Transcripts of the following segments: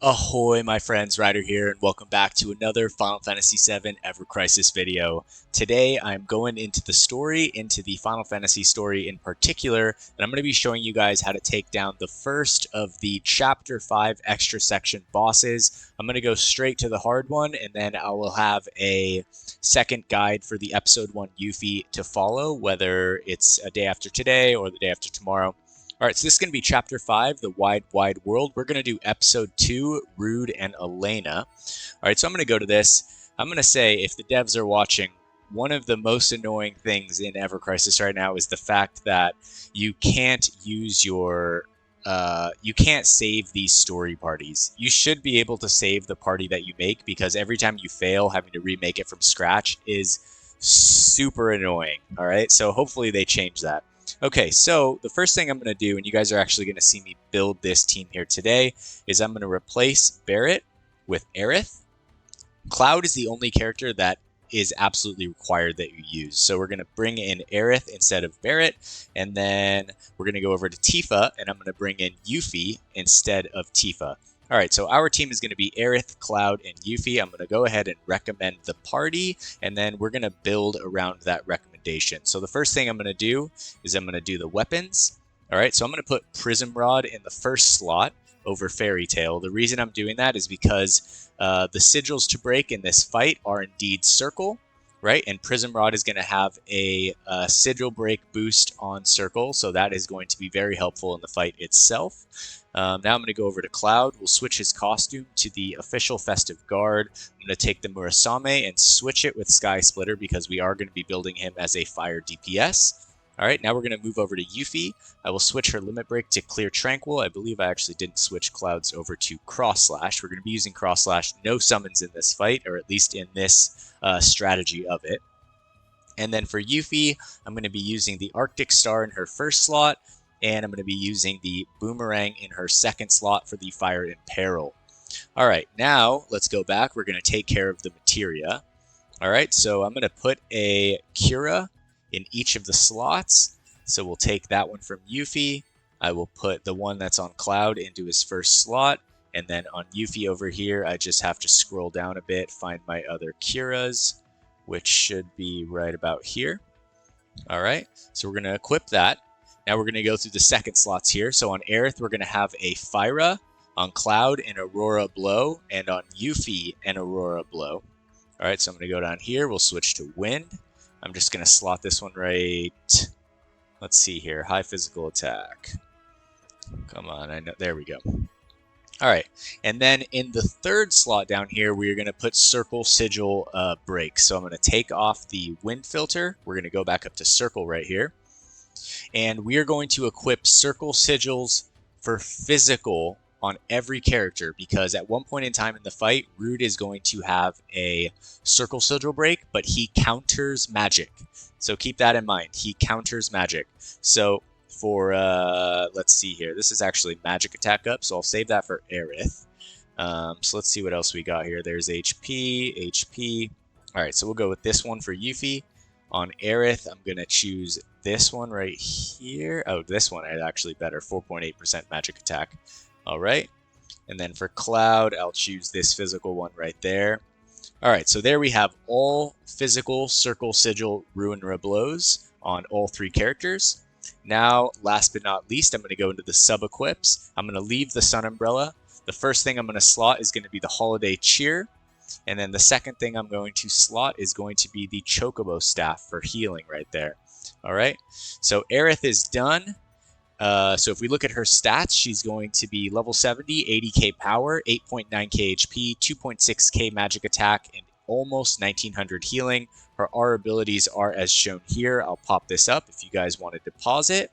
Ahoy, my friends, Ryder here, and welcome back to another Final Fantasy VII Ever Crisis video. Today, I'm going into the story, into the Final Fantasy story in particular, and I'm going to be showing you guys how to take down the first of the Chapter 5 extra section bosses. I'm going to go straight to the hard one, and then I will have a second guide for the Episode 1 Yuffie to follow, whether it's a day after today or the day after tomorrow. All right, so this is going to be Chapter 5, The Wide, Wide World. We're going to do Episode 2, Rude and Elena. All right, so I'm going to go to this. I'm going to say, if the devs are watching, one of the most annoying things in Ever Crisis right now is the fact that you can't use your... you can't save these story parties. You should be able to save the party that you make, because every time you fail, having to remake it from scratch is super annoying. All right, so hopefully they change that. Okay, so the first thing I'm going to do, and you guys are actually going to see me build this team here today, is I'm going to replace Barret with Aerith. Cloud is the only character that is absolutely required that you use. So we're going to bring in Aerith instead of Barret, and then we're going to go over to Tifa, and I'm going to bring in Yuffie instead of Tifa. All right, so our team is going to be Aerith, Cloud, and Yuffie. I'm going to go ahead and recommend the party, and then we're going to build around that recommendation. So the first thing I'm going to do is I'm going to do the weapons. All right, so I'm going to put Prism Rod in the first slot over Fairy Tail. The reason I'm doing that is because the sigils to break in this fight are indeed Circle, right? And Prism Rod is going to have a sigil break boost on Circle, so that is going to be very helpful in the fight itself. Now I'm going to go over to Cloud. We'll switch his costume to the official Festive Guard. I'm going to take the Murasame and switch it with Sky Splitter because we are going to be building him as a fire DPS. All right, now we're going to move over to Yuffie. I will switch her Limit Break to Clear Tranquil. I believe I actually didn't switch Cloud's over to Cross Slash. We're going to be using Cross Slash, no summons in this fight, or at least in this strategy of it. And then for Yuffie, I'm going to be using the Arctic Star in her first slot, and I'm going to be using the Boomerang in her second slot for the Fire in Peril. All right, now let's go back. We're going to take care of the materia. All right, so I'm going to put a Cura in each of the slots. So we'll take that one from Yuffie. I will put the one that's on Cloud into his first slot. And then on Yuffie over here, I just have to scroll down a bit, find my other Curas, which should be right about here. All right, so we're going to equip that. Now we're going to go through the second slots here. So on Aerith, we're going to have a Fyra, on Cloud an Aurora Blow, and on Yuffie an Aurora Blow. All right, so I'm going to go down here. We'll switch to Wind. I'm just going to slot this one right. Let's see here. High physical attack. Come on. I know. There we go. All right. And then in the third slot down here, we're going to put Circle Sigil Break. So I'm going to take off the Wind filter. We're going to go back up to Circle right here. And we are going to equip Circle Sigils for physical on every character, because at one point in time in the fight, Rude is going to have a Circle Sigil break, but he counters magic. So keep that in mind. He counters magic. So for, let's see here. This is actually magic attack up, so I'll save that for Aerith. So let's see what else we got here. There's HP. All right, so we'll go with this one for Yuffie. On Aerith, I'm going to choose this one right here. Oh, this one is actually better. 4.8% magic attack. All right. And then for Cloud, I'll choose this physical one right there. All right, so there we have all physical Circle Sigil Ruinera blows on all three characters. Now, last but not least, I'm going to go into the sub-equips. I'm going to leave the Sun Umbrella. The first thing I'm going to slot is going to be the Holiday Cheer. And then the second thing I'm going to slot is going to be the Chocobo Staff for healing right there. All right, so Aerith is done. So if we look at her stats, she's going to be level 70, 80k power, 8.9k HP, 2.6k magic attack, and almost 1900 healing. Her R abilities are as shown here. I'll pop this up if you guys wanted to pause it.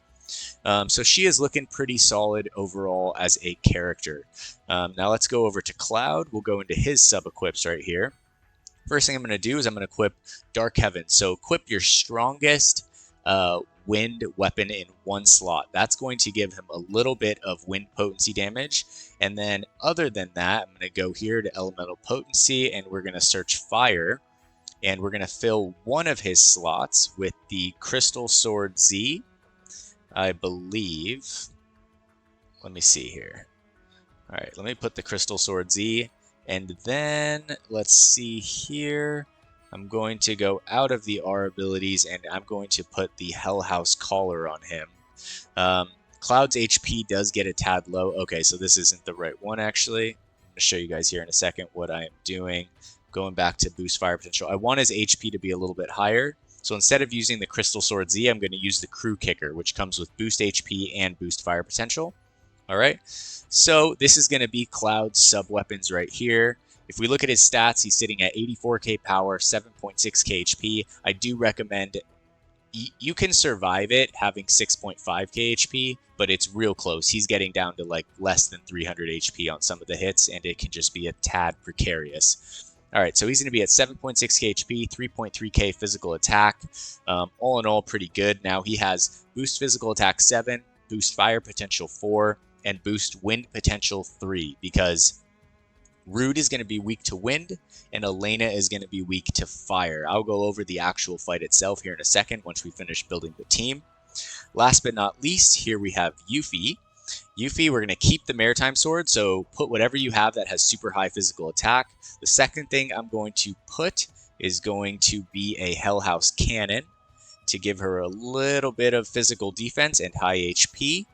So she is looking pretty solid overall as a character. Now let's go over to Cloud. We'll go into his sub-equips right here. First thing I'm going to do is I'm going to equip Dark Heaven. So equip your strongest wind weapon in one slot. That's going to give him a little bit of wind potency damage. And then other than that, I'm going to go here to elemental potency, and we're going to search fire. And we're going to fill one of his slots with the Crystal Sword Z. I believe, let me see here. All right, let me put the Crystal Sword Z, and then let's see here. I'm going to go out of the R abilities, and I'm going to put the Hell House Collar on him. Cloud's HP does get a tad low. Okay, so this isn't the right one, actually. I'm going to show you guys here in a second what I am doing. Going back to boost fire potential. I want his HP to be a little bit higher. So instead of using the Crystal Sword Z, I'm going to use the Crew Kicker, which comes with boost HP and boost fire potential. All right, so this is going to be Cloud's sub-weapons right here. If we look at his stats, he's sitting at 84k power, 7.6k HP. I do recommend you can survive it having 6.5k HP, but it's real close. He's getting down to like less than 300 HP on some of the hits, and it can just be a tad precarious. All right, so he's going to be at 7.6k HP, 3.3k physical attack. All in all, pretty good. Now he has boost physical attack 7, boost fire potential 4, and boost wind potential 3, because Rude is going to be weak to wind, and Elena is going to be weak to fire. I'll go over the actual fight itself here in a second once we finish building the team. Last but not least, here we have Yuffie. Yuffie, we're going to keep the Maritime Sword, so put whatever you have that has super high physical attack. The second thing I'm going to put is going to be a Hell House Cannon to give her a little bit of physical defense and high HP.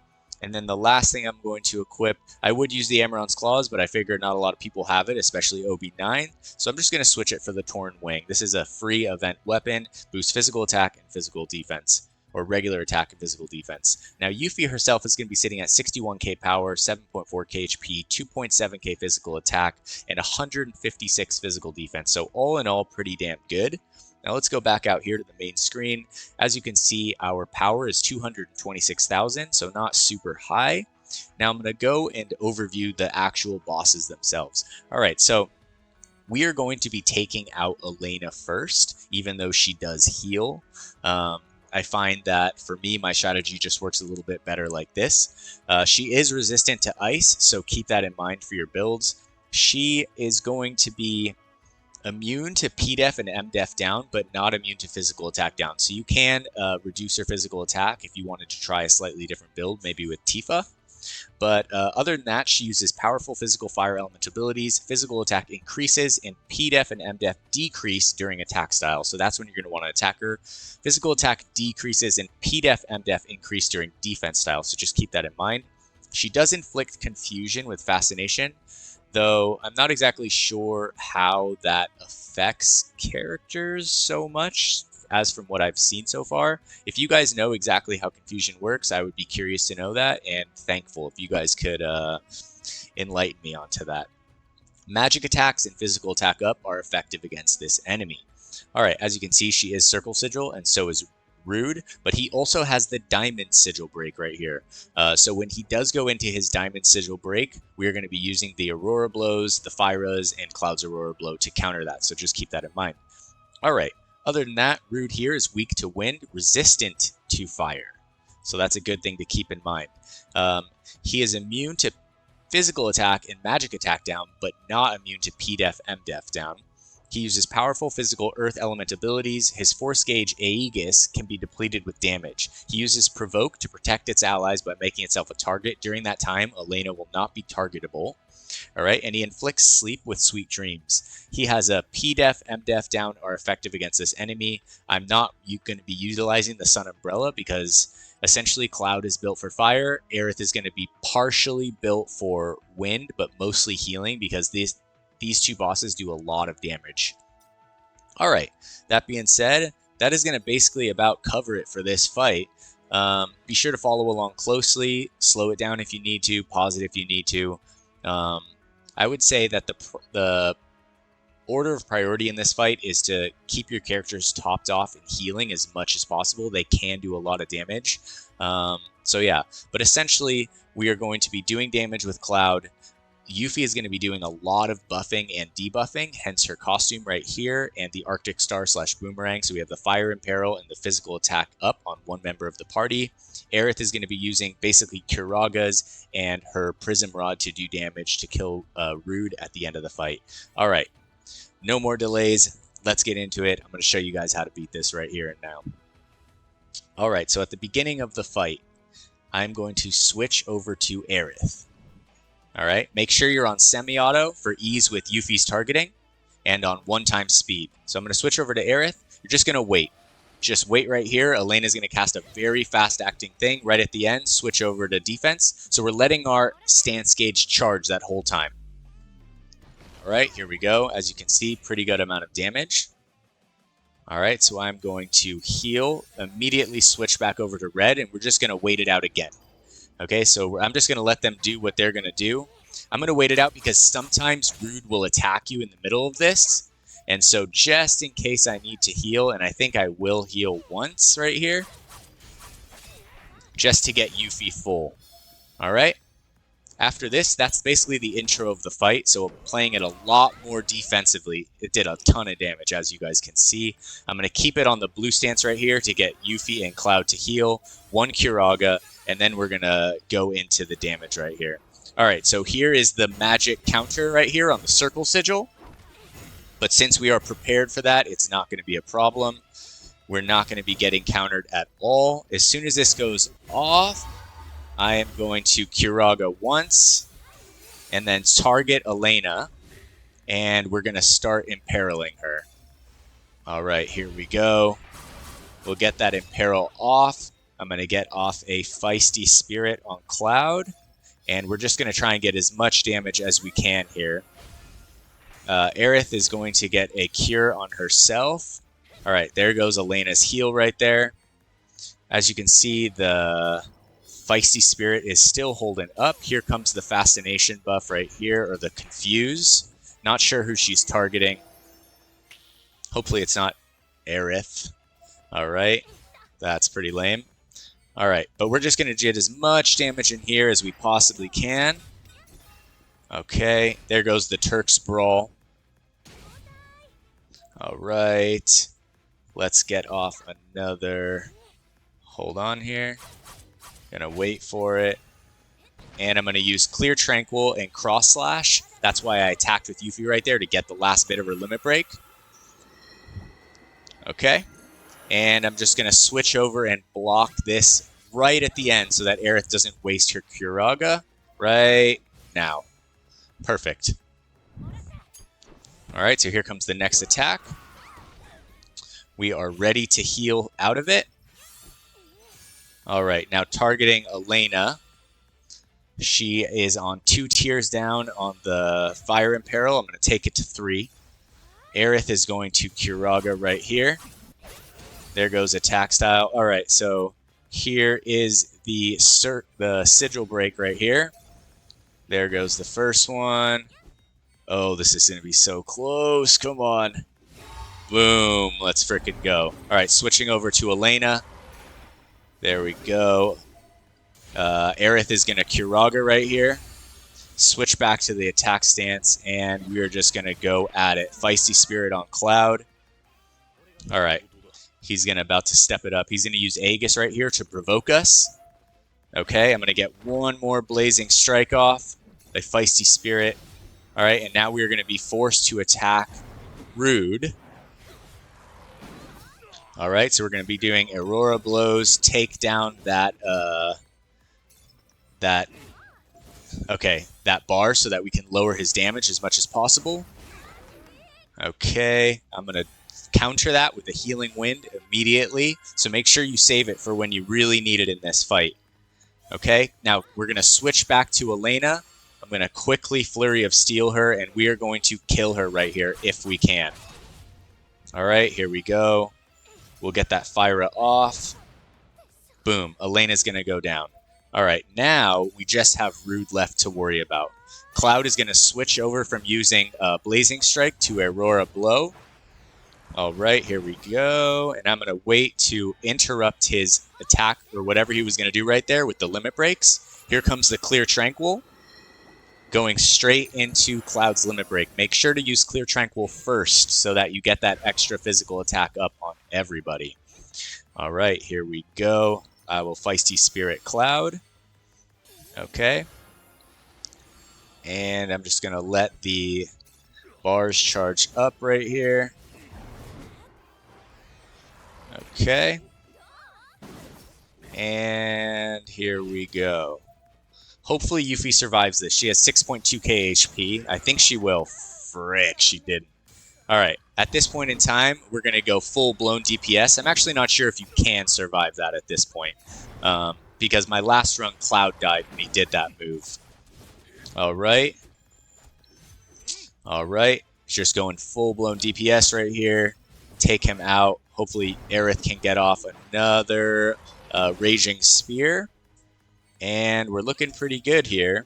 And then the last thing I'm going to equip, I would use the Amaranth's Claws, but I figured not a lot of people have it, especially OB9. So I'm just going to switch it for the Torn Wing. This is a free event weapon, boosts physical attack and physical defense, or regular attack and physical defense. Now, Yuffie herself is going to be sitting at 61k power, 7.4k HP, 2.7k physical attack, and 156 physical defense. So all in all, pretty damn good. Now let's go back out here to the main screen. As you can see, our power is 226,000, so not super high. Now I'm going to go and overview the actual bosses themselves. All right, so we are going to be taking out Elena first, even though she does heal. I find that for me, my strategy just works a little bit better like this. She is resistant to ice, so keep that in mind for your builds. She is going to be immune to P-Def and M-Def down, but not immune to physical attack down. So you can reduce her physical attack if you wanted to try a slightly different build, maybe with Tifa. But other than that, she uses powerful physical fire element abilities. Physical attack increases, and P-Def and M-Def decrease during attack style. So that's when you're going to want to attack her. Physical attack decreases, and P-Def, M-Def increase during defense style. So just keep that in mind. She does inflict confusion with fascination, though I'm not exactly sure how that affects characters so much as from what I've seen so far. If you guys know exactly how confusion works, I would be curious to know that, and thankful if you guys could enlighten me onto that. Magic attacks and physical attack up are effective against this enemy. Alright, as you can see, she is Circle Sigil, and so is Rude, but he also has the Diamond Sigil break right here. So when he does go into his Diamond Sigil break, we are going to be using the Aurora Blows, the Fyras, and Cloud's Aurora Blow to counter that, so just keep that in mind. Alright, other than that, Rude here is weak to wind, resistant to fire. So that's a good thing to keep in mind. He is immune to physical attack and magic attack down, but not immune to P-Def, M-Def down. He uses powerful physical earth element abilities. His force gauge Aegis can be depleted with damage. He uses Provoke to protect its allies by making itself a target. During that time, Elena will not be targetable. Alright, and he inflicts sleep with sweet dreams. He has a P-Def, M-Def down are effective against this enemy. I'm not going to be utilizing the Sun Umbrella because essentially Cloud is built for fire. Aerith is going to be partially built for wind, but mostly healing because these two bosses do a lot of damage. Alright, that being said, that is going to basically about cover it for this fight. Be sure to follow along closely, slow it down if you need to, pause it if you need to. I would say that the order of priority in this fight is to keep your characters topped off and healing as much as possible. They can do a lot of damage. So yeah, but essentially we are going to be doing damage with Cloud. Yuffie is going to be doing a lot of buffing and debuffing, hence her costume right here, and the Arctic Star / Boomerang. So we have the Fire in Peril and the physical attack up on one member of the party. Aerith is going to be using basically Kuraga's and her Prism Rod to do damage to kill Rude at the end of the fight. All right, no more delays. Let's get into it. I'm going to show you guys how to beat this right here and now. All right, so at the beginning of the fight, I'm going to switch over to Aerith. All right, make sure you're on semi-auto for ease with Yuffie's targeting and on 1x speed. So I'm going to switch over to Aerith. You're just going to wait. Just wait right here. Elena's going to cast a very fast-acting thing right at the end, switch over to defense. So we're letting our stance gauge charge that whole time. All right, here we go. As you can see, pretty good amount of damage. All right, so I'm going to heal, immediately switch back over to red, and we're just going to wait it out again. Okay, so I'm just going to let them do what they're going to do. I'm going to wait it out because sometimes Rude will attack you in the middle of this. And so just in case I need to heal, and I think I will heal once right here, just to get Yuffie full. All right? After this, that's basically the intro of the fight. So playing it a lot more defensively. It did a ton of damage, as you guys can see. I'm going to keep it on the blue stance right here to get Yuffie and Cloud to heal. 1 Curaga. And then we're going to go into the damage right here. All right, so here is the magic counter right here on the circle sigil. But since we are prepared for that, it's not going to be a problem. We're not going to be getting countered at all. As soon as this goes off, I am going to Curaga once and then target Elena. And we're going to start imperiling her. All right, here we go. We'll get that imperil off. I'm going to get off a feisty spirit on Cloud. And we're just going to try and get as much damage as we can here. Aerith is going to get a cure on herself. All right, there goes Elena's heal right there. As you can see, the feisty spirit is still holding up. Here comes the fascination buff right here, or the confuse. Not sure who she's targeting. Hopefully it's not Aerith. All right, that's pretty lame. All right, but we're just going to get as much damage in here as we possibly can. Okay, there goes the Turk's Brawl. All right, let's get off another. Hold on here. Gonna wait for it. And I'm going to use Clear Tranquil and Cross Slash. That's why I attacked with Yuffie right there, to get the last bit of her limit break. Okay. And I'm just going to switch over and block this right at the end so that Aerith doesn't waste her Curaga right now. Perfect. All right, so here comes the next attack. We are ready to heal out of it. All right, now targeting Elena. She is on 2 tiers down on the Fire Imperil. I'm going to take it to 3. Aerith is going to Curaga right here. There goes attack style. All right, so here is the sigil break right here. There goes the first one. Oh, this is going to be so close. Come on. Boom. Let's frickin' go. All right, switching over to Elena. There we go. Aerith is going to Curaga right here. Switch back to the attack stance, and we're just going to go at it. Feisty Spirit on Cloud. All right. He's about to step it up. He's going to use Aegis right here to provoke us. Okay, I'm going to get one more Blazing Strike off. A Feisty Spirit. All right, and now we're going to be forced to attack Rude. All right, so we're going to be doing Aurora Blows, take down that bar so that we can lower his damage as much as possible. Okay, I'm going to counter that with a Healing Wind immediately, so make sure you save it for when you really need it in this fight. Okay, now we're going to switch back to Elena. I'm going to quickly Flurry of Steel her, and we are going to kill her right here if we can. All right, here we go. We'll get that Fyra off. Boom, Elena's going to go down. All right, now we just have Rude left to worry about. Cloud is going to switch over from using Blazing Strike to Aurora Blow. All right, here we go. And I'm going to wait to interrupt his attack or whatever he was going to do right there with the limit breaks. Here comes the Clear Tranquil. Going straight into Cloud's limit break. Make sure to use Clear Tranquil first so that you get that extra physical attack up on everybody. All right, here we go. I will Feisty Spirit Cloud. Okay. And I'm just going to let the bars charge up right here. Okay. And here we go. Hopefully Yuffie survives this. She has 6.2k HP. I think she will. Frick, she didn't. Alright, at this point in time, we're going to go full-blown DPS. I'm actually not sure if you can survive that at this point, because my last run, Cloud died when he did that move. Alright. Alright, just going full-blown DPS right here. Take him out. Hopefully Aerith can get off another Raging Spear. And we're looking pretty good here.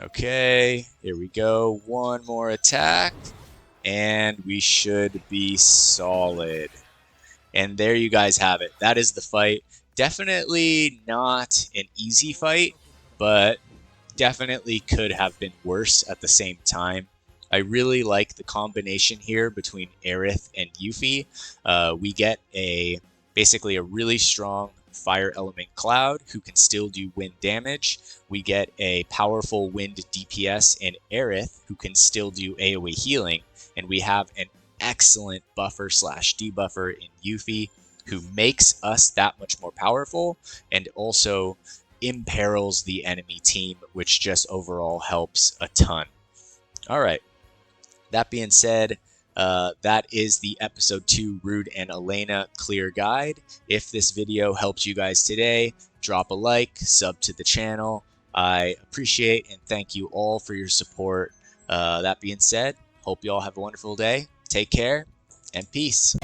Okay, here we go. One more attack. And we should be solid. And there you guys have it. That is the fight. Definitely not an easy fight, but definitely could have been worse at the same time. I really like the combination here between Aerith and Yuffie. We get basically a really strong fire element Cloud who can still do wind damage. We get a powerful wind DPS in Aerith who can still do AoE healing. And we have an excellent buffer / debuffer in Yuffie who makes us that much more powerful and also imperils the enemy team, which just overall helps a ton. All right. That being said, that is the episode 2 Rude and Elena clear guide. If this video helped you guys today, drop a like, sub to the channel. I appreciate and thank you all for your support. That being said, hope you all have a wonderful day. Take care and peace.